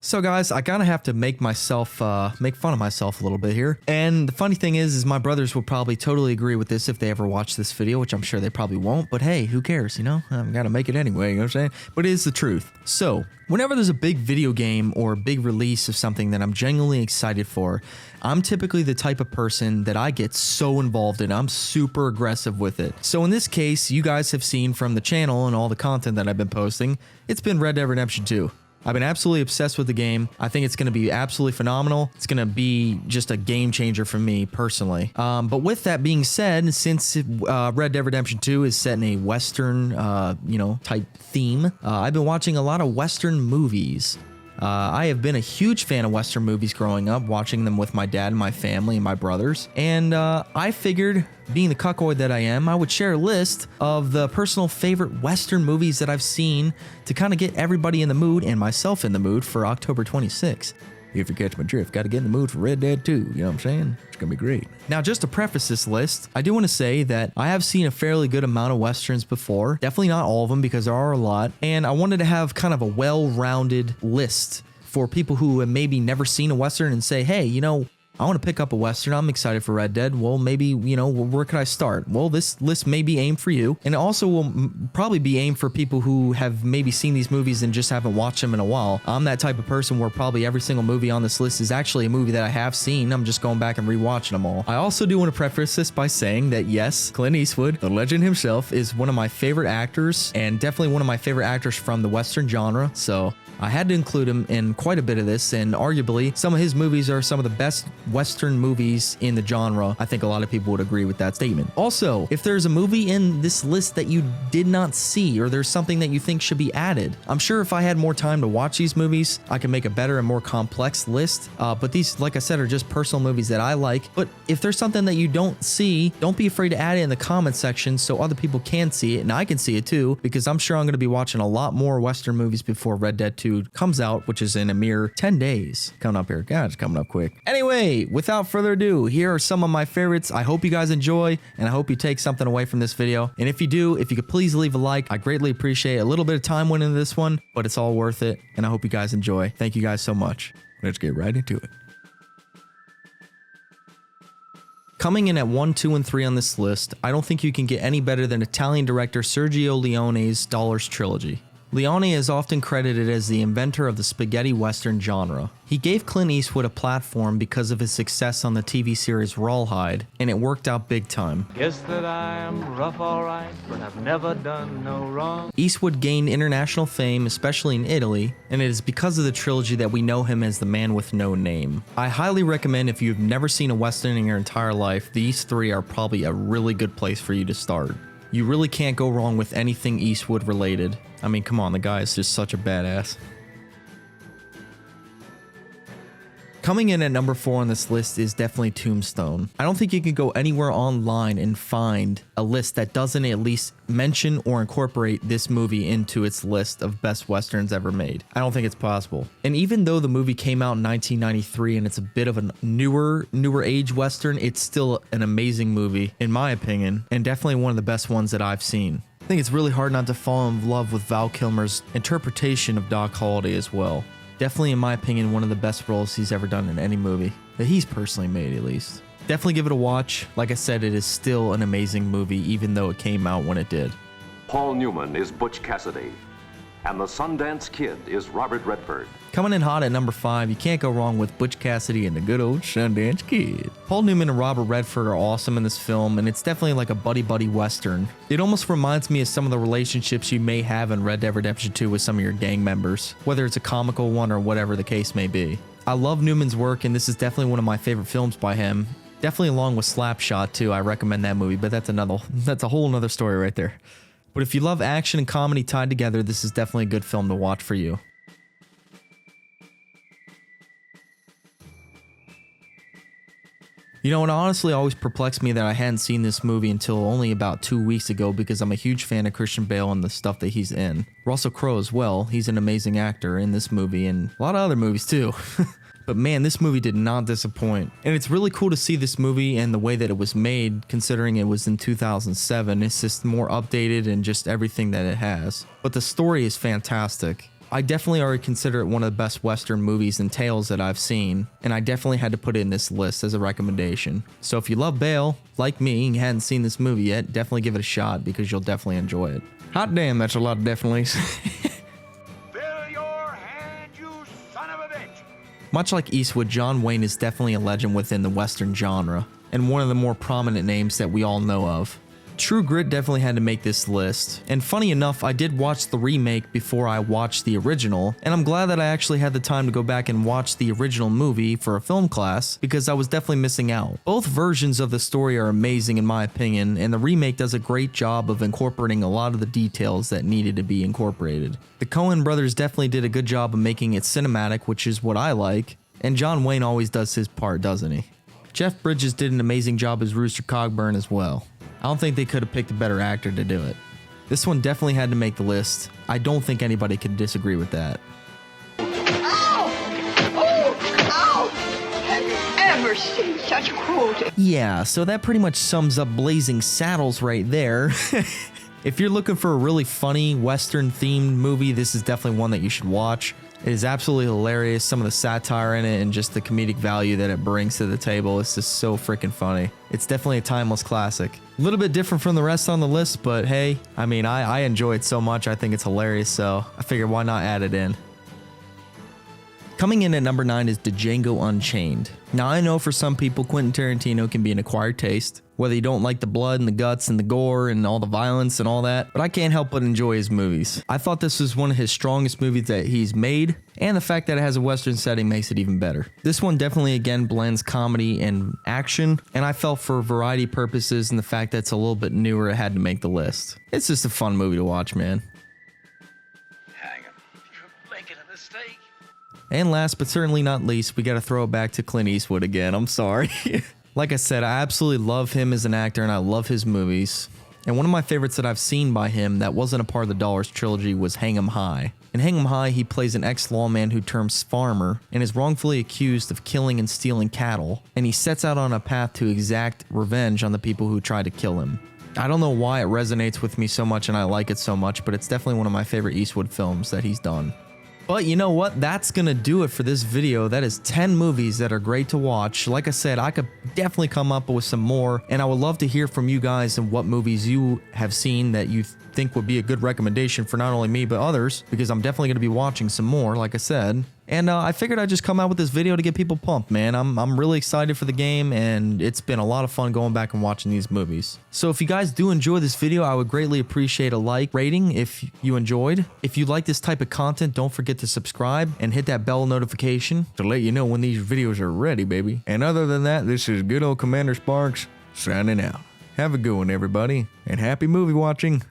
So guys, I kind of have to make fun of myself a little bit here. And the funny thing is my brothers will probably totally agree with this if they ever watch this video, which I'm sure they probably won't, but hey, who cares, you know? I've got to make it anyway, you know what I'm saying? But it is the truth. So, whenever there's a big video game or a big release of something that I'm genuinely excited for, I'm typically the type of person that I get so involved in. I'm super aggressive with it. So in this case, you guys have seen from the channel and all the content that I've been posting, it's been Red Dead Redemption 2. I've been absolutely obsessed with the game. I think it's going to be absolutely phenomenal. It's going to be just a game changer for me personally. But with that being said, since Red Dead Redemption 2 is set in a Western, type theme, I've been watching a lot of Western movies. I have been a huge fan of Western movies growing up, watching them with my dad and my family and my brothers. And I figured, being the cuckold that I am, I would share a list of the personal favorite Western movies that I've seen to kind of get everybody in the mood and myself in the mood for October 26th. If you catch my drift, got to get in the mood for Red Dead 2, you know what I'm saying? It's going to be great. Now, just to preface this list, I do want to say that I have seen a fairly good amount of Westerns before. Definitely not all of them because there are a lot. And I wanted to have kind of a well-rounded list for people who have maybe never seen a Western and say, hey, you know, I want to pick up a Western. I'm excited for Red Dead. Well, maybe, you know, where could I start? Well, this list may be aimed for you. And it also will probably be aimed for people who have maybe seen these movies and just haven't watched them in a while. I'm that type of person where probably every single movie on this list is actually a movie that I have seen. I'm just going back and rewatching them all. I also do want to preface this by saying that yes, Clint Eastwood, the legend himself, is one of my favorite actors and definitely one of my favorite actors from the Western genre. So I had to include him in quite a bit of this, and arguably some of his movies are some of the best Western movies in the genre. I think a lot of people would agree with that statement. Also, if there's a movie in this list that you did not see, or there's something that you think should be added, I'm sure if I had more time to watch these movies, I could make a better and more complex list. But these, like I said, are just personal movies that I like. But if there's something that you don't see, don't be afraid to add it in the comment section so other people can see it, and I can see it too, because I'm sure I'm going to be watching a lot more Western movies before Red Dead 2 comes out, which is in a mere 10 days. Coming up here. God, it's coming up quick. Anyway, without further ado, here are some of my favorites. I hope you guys enjoy, and I hope you take something away from this video. And if you do, if you could please leave a like, I greatly appreciate it. A little bit of time went into this one, but it's all worth it, and I hope you guys enjoy. Thank you guys so much. Let's get right into it. Coming in at 1, 2, and 3 on this list, I don't think you can get any better than Italian director Sergio Leone's Dollars trilogy. Leone is often credited as the inventor of the spaghetti western genre. He gave Clint Eastwood a platform because of his success on the TV series Rawhide, and it worked out big time. Guess that I am rough alright, but I've never done no wrong. Eastwood gained international fame, especially in Italy, and it is because of the trilogy that we know him as the man with no name. I highly recommend, if you've never seen a western in your entire life, these three are probably a really good place for you to start. You really can't go wrong with anything Eastwood related. I mean, come on, the guy is just such a badass. Coming in at number 4 on this list is definitely Tombstone. I don't think you can go anywhere online and find a list that doesn't at least mention or incorporate this movie into its list of best westerns ever made. I don't think it's possible. And even though the movie came out in 1993 and it's a bit of a newer age western, it's still an amazing movie, in my opinion, and definitely one of the best ones that I've seen. I think it's really hard not to fall in love with Val Kilmer's interpretation of Doc Holliday as well. Definitely, in my opinion, one of the best roles he's ever done in any movie, that he's personally made at least. Definitely give it a watch. Like I said, it is still an amazing movie, even though it came out when it did. Paul Newman is Butch Cassidy, and the Sundance Kid is Robert Redford. Coming in hot at number 5, you can't go wrong with Butch Cassidy and the good old Sundance Kid. Paul Newman and Robert Redford are awesome in this film, and it's definitely like a buddy-buddy western. It almost reminds me of some of the relationships you may have in Red Dead Redemption 2 with some of your gang members, whether it's a comical one or whatever the case may be. I love Newman's work, and this is definitely one of my favorite films by him. Definitely along with Slapshot too. I recommend that movie, but that's a whole nother story right there. But if you love action and comedy tied together, this is definitely a good film to watch for you. You know, it honestly always perplexed me that I hadn't seen this movie until only about 2 weeks ago, because I'm a huge fan of Christian Bale and the stuff that he's in. Russell Crowe as well. He's an amazing actor in this movie and a lot of other movies too. But man, this movie did not disappoint. And it's really cool to see this movie and the way that it was made, considering it was in 2007. It's just more updated and just everything that it has. But the story is fantastic. I definitely already consider it one of the best Western movies and tales that I've seen, and I definitely had to put it in this list as a recommendation. So if you love Bale, like me, and hadn't seen this movie yet, definitely give it a shot because you'll definitely enjoy it. Hot damn, that's a lot of definitely's. Fill your hand, you son of a bitch! Much like Eastwood, John Wayne is definitely a legend within the Western genre, and one of the more prominent names that we all know of. True Grit definitely had to make this list, and funny enough, I did watch the remake before I watched the original, and I'm glad that I actually had the time to go back and watch the original movie for a film class, because I was definitely missing out. Both versions of the story are amazing in my opinion, and the remake does a great job of incorporating a lot of the details that needed to be incorporated. The Coen brothers definitely did a good job of making it cinematic, which is what I like, and John Wayne always does his part, doesn't he? Jeff Bridges did an amazing job as Rooster Cogburn as well. I don't think they could have picked a better actor to do it. This one definitely had to make the list. I don't think anybody could disagree with that. Ow! Oh! Ow! Have you ever seen such cruelty? Yeah, so that pretty much sums up Blazing Saddles right there. If you're looking for a really funny Western-themed movie, this is definitely one that you should watch. It is absolutely hilarious. Some of the satire in it and just the comedic value that it brings to the table is just so freaking funny. It's definitely a timeless classic. A little bit different from the rest on the list, but hey, I mean, I enjoy it so much. I think it's hilarious, so I figured why not add it in. Coming in at number 9 is Django Unchained. Now I know for some people Quentin Tarantino can be an acquired taste, whether you don't like the blood and the guts and the gore and all the violence and all that, but I can't help but enjoy his movies. I thought this was one of his strongest movies that he's made, and the fact that it has a Western setting makes it even better. This one definitely again blends comedy and action, and I felt for variety purposes and the fact that it's a little bit newer, it had to make the list. It's just a fun movie to watch, man. Hang him. You're making a mistake. And last but certainly not least, we gotta throw it back to Clint Eastwood again. I'm sorry. Like I said, I absolutely love him as an actor and I love his movies. And one of my favorites that I've seen by him that wasn't a part of the Dollars trilogy was Hang 'em High. In Hang 'em High, he plays an ex-lawman who turns farmer and is wrongfully accused of killing and stealing cattle, and he sets out on a path to exact revenge on the people who tried to kill him. I don't know why it resonates with me so much and I like it so much, but it's definitely one of my favorite Eastwood films that he's done. But you know what? That's gonna do it for this video. That is 10 movies that are great to watch. Like I said, I could definitely come up with some more, and I would love to hear from you guys and what movies you have seen that you think would be a good recommendation for not only me but others, because I'm definitely gonna be watching some more, like I said. And I figured I'd just come out with this video to get people pumped, man. I'm really excited for the game, and it's been a lot of fun going back and watching these movies. So if you guys do enjoy this video, I would greatly appreciate a like rating if you enjoyed. If you like this type of content, don't forget to subscribe and hit that bell notification to let you know when these videos are ready, baby. And other than that, this is good old Commander Sparks signing out. Have a good one, everybody, and happy movie watching.